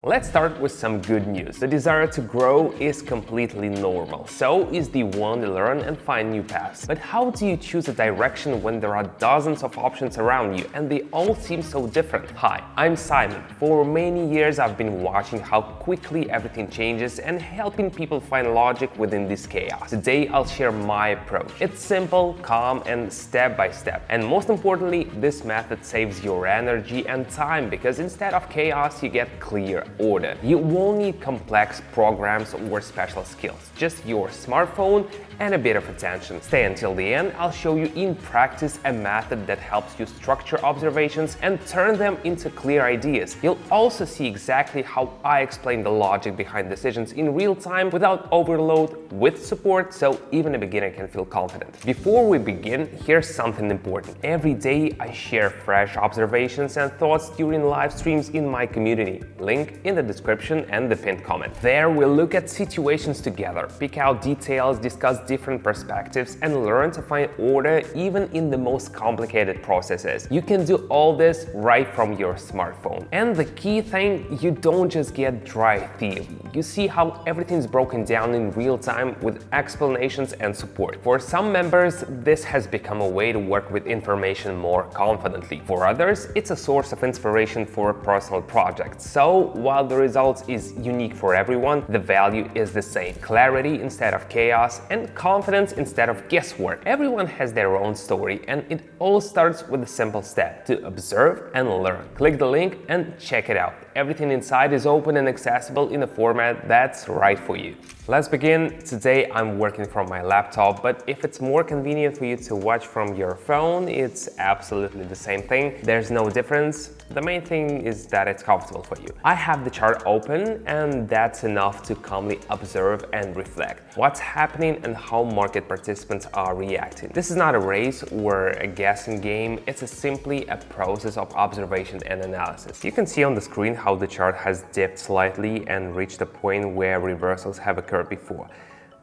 Let's start with some good news. The desire to grow is completely normal. So is the want to learn and find new paths. But how do you choose a direction when there are dozens of options around you and they all seem so different? Hi, I'm Simon. For many years I've been watching how quickly everything changes and helping people find logic within this chaos. Today I'll share my approach. It's simple, calm, and step by step. And most importantly, this method saves your energy and time because instead of chaos you get clear order. You won't need complex programs or special skills, just your smartphone and a bit of attention. Stay until the end. I'll show you in practice a method that helps you structure observations and turn them into clear ideas. You'll also see exactly how I explain the logic behind decisions in real time without overload, with support, so even a beginner can feel confident. Before we begin, here's something important. Every day I share fresh observations and thoughts during live streams in my community. Link in the description and the pinned comment. There we'll look at situations together, pick out details, discuss different perspectives, and learn to find order even in the most complicated processes. You can do all this right from your smartphone. And the key thing, you don't just get dry theory. You see how everything's broken down in real time with explanations and support. For some members, this has become a way to work with information more confidently. For others, it's a source of inspiration for personal projects. So while the results is unique for everyone, the value is the same. Clarity instead of chaos and confidence instead of guesswork. Everyone has their own story and it all starts with a simple step: to observe and learn. Click the link and check it out. Everything inside is open and accessible in a format that's right for you. Let's begin. Today I'm working from my laptop, but if it's more convenient for you to watch from your phone, it's absolutely the same thing. There's no difference. The main thing is that it's comfortable for you. I have the chart open and that's enough to calmly observe and reflect what's happening and how market participants are reacting. This is not a race or a guessing game. It's simply a process of observation and analysis. You can see on the screen how the chart has dipped slightly and reached a point where reversals have occurred before.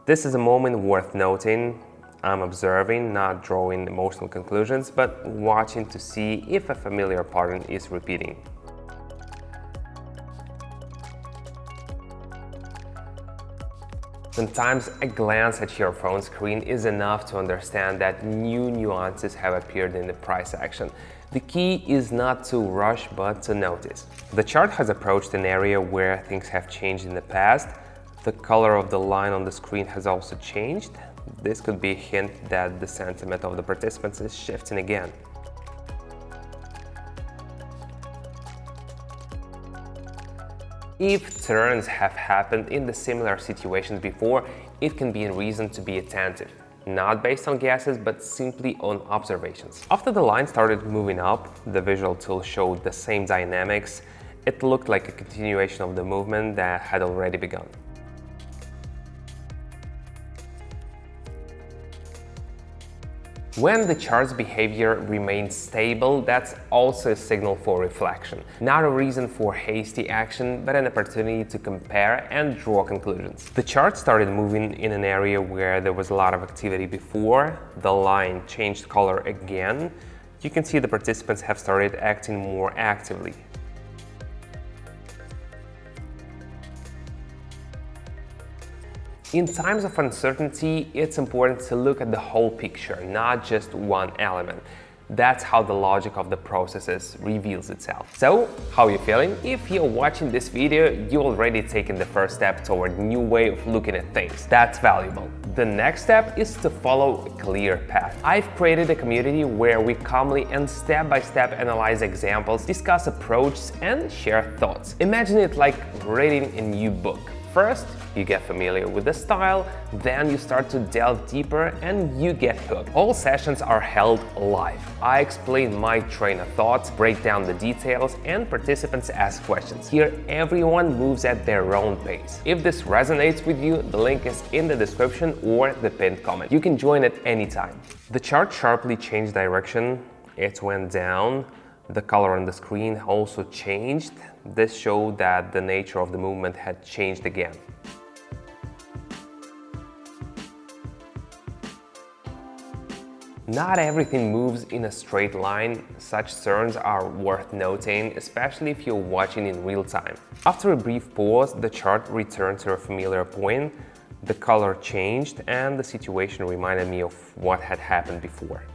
This is a moment worth noting. I'm observing, not drawing emotional conclusions, but watching to see if a familiar pattern is repeating. Sometimes a glance at your phone screen is enough to understand that new nuances have appeared in the price action. The key is not to rush, but to notice. The chart has approached an area where things have changed in the past. The color of the line on the screen has also changed. This could be a hint that the sentiment of the participants is shifting again. If turns have happened in the similar situations before, it can be a reason to be attentive. Not based on guesses, but simply on observations. After the line started moving up, the visual tool showed the same dynamics. It looked like a continuation of the movement that had already begun. When the chart's behavior remains stable, that's also a signal for reflection. Not a reason for hasty action, but an opportunity to compare and draw conclusions. The chart started moving in an area where there was a lot of activity before. The line changed color again. You can see the participants have started acting more actively. In times of uncertainty, it's important to look at the whole picture, not just one element. That's how the logic of the processes reveals itself. So, how are you feeling? If you're watching this video, you've already taken the first step toward a new way of looking at things. That's valuable. The next step is to follow a clear path. I've created a community where we calmly and step-by-step analyze examples, discuss approaches, and share thoughts. Imagine it like reading a new book. First, you get familiar with the style, then you start to delve deeper and you get hooked. All sessions are held live. I explain my train of thoughts, break down the details, and participants ask questions. Here, everyone moves at their own pace. If this resonates with you, the link is in the description or the pinned comment. You can join at any time. The chart sharply changed direction. It went down. The color on the screen also changed. This showed that the nature of the movement had changed again. Not everything moves in a straight line. Such turns are worth noting, especially if you're watching in real time. After a brief pause, the chart returned to a familiar point, the color changed, and the situation reminded me of what had happened before.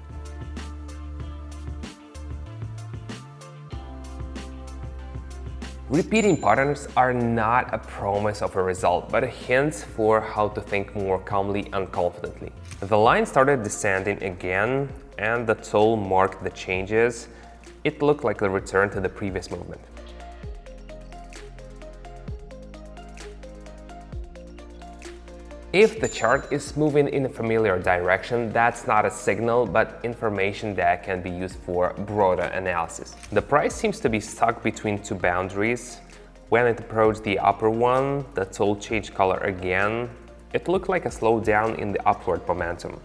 Repeating patterns are not a promise of a result, but a hint for how to think more calmly and confidently. The line started descending again, and the tool marked the changes. It looked like a return to the previous movement. If the chart is moving in a familiar direction, that's not a signal, but information that can be used for broader analysis. The price seems to be stuck between two boundaries. When it approached the upper one, the tool changed color again. It looked like a slowdown in the upward momentum.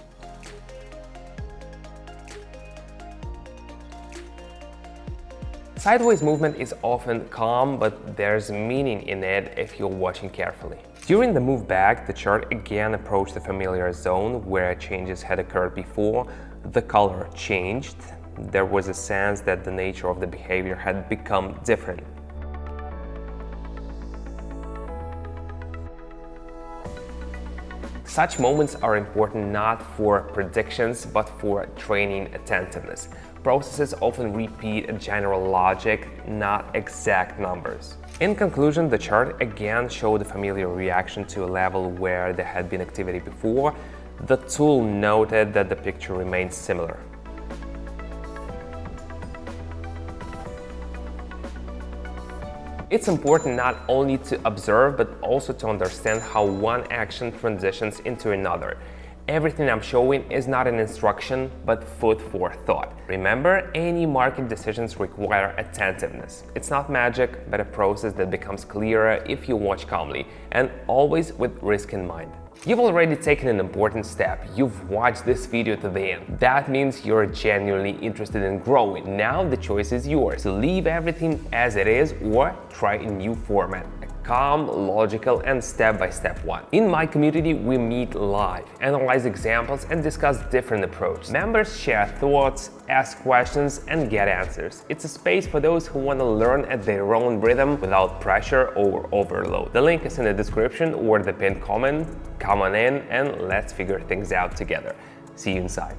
Sideways movement is often calm, but there's meaning in it if you're watching carefully. During the move back, the chart again approached the familiar zone where changes had occurred before. The color changed. There was a sense that the nature of the behavior had become different. Such moments are important not for predictions, but for training attentiveness. Processes often repeat a general logic, not exact numbers. In conclusion, the chart again showed a familiar reaction to a level where there had been activity before. The tool noted that the picture remains similar. It's important not only to observe, but also to understand how one action transitions into another. Everything I'm showing is not an instruction, but food for thought. Remember, any market decisions require attentiveness. It's not magic, but a process that becomes clearer if you watch calmly, and always with risk in mind. You've already taken an important step. You've watched this video to the end. That means you're genuinely interested in growing. Now the choice is yours: to leave everything as it is or try a new format. Calm, logical, and step-by-step one. In my community, we meet live, analyze examples, and discuss different approaches. Members share thoughts, ask questions, and get answers. It's a space for those who want to learn at their own rhythm without pressure or overload. The link is in the description or the pinned comment. Come on in and let's figure things out together. See you inside.